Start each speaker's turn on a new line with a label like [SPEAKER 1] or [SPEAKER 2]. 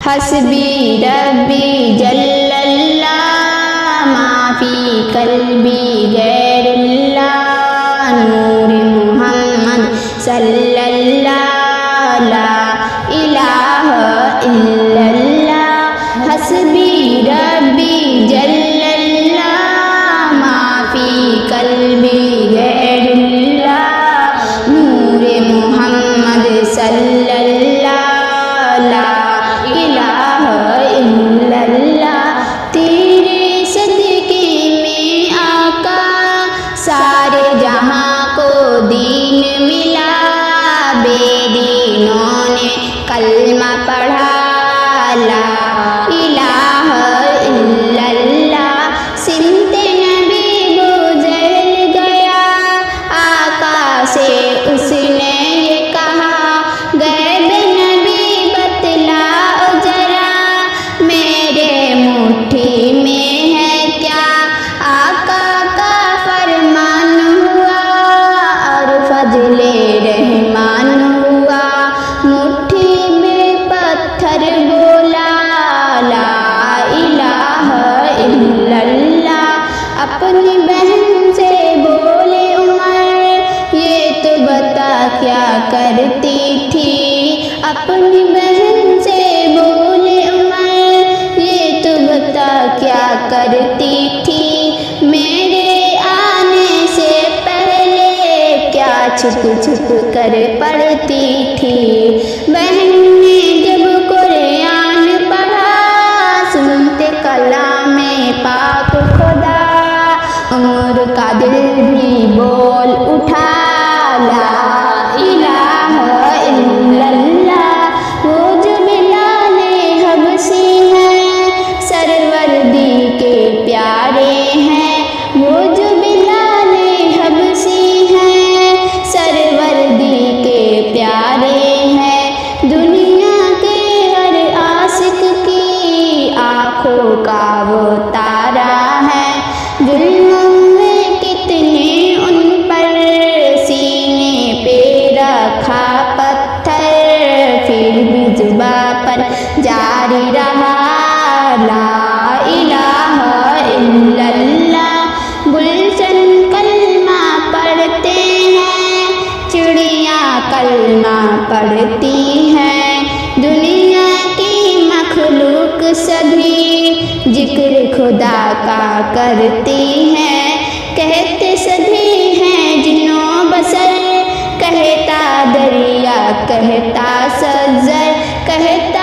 [SPEAKER 1] حسبی ربی جل اللہ ما فی قلبی غیر اللہ نور محمد صلی اللہ لا الہ الا اللہ حسبی ربی جل اللہ ما فی قلبی غیر اللہ نور محمد صلی اللہ لا الہ الا اللہ تیرے صدقے میں آقا سارے جہاں کو دین ملا بے دینوں نے کلمہ پڑھا لا الہ الا اللہ سمت نبی گزر گیا آقا سے اس نے یہ کہا غیب نبی بتلاؤ ذرا میرے مٹھی میں ہے کیا آقا کا فرمان ہوا اور فضل رحمان ہوا مٹھی میں پتھر بولا لا الہ الا اللہ اپنی بہن سے بولے عمر یہ تو بتا کیا کرتی تھی اپنی بہن سے بولے عمر یہ تو بتا کیا کرتی تھی میرے آنے سے پہلے کیا چھپ چھپ کر پڑھتی تھی بہن نے جب قرآن پڑھا سنتے کلام پاک خدا عمر کا دل بھی بول اٹھا لا الہ الا اللہ وہ جو بلال حبشی ہیں سروردی کے پیارے ہیں وہ جو بلال حبشی ہیں سروردی کے پیارے ہیں دنیا کے ہر عاشق کی آنکھوں کا وہ تارا ہے ظلموں میں کتنے ان پر سینے پہ رکھا پتھر پھر بھی زباں پر جاری رہا لا الہ الا اللہ گلشن کلمہ پڑھتے ہیں چڑیاں کلمہ پڑھتی ہیں دنیا کی مخلوق سبھی ذکر خدا کا کرتی ہیں کہتے سبھی ہیں جنو بسر کہتا دریا کہتا سزر کہتا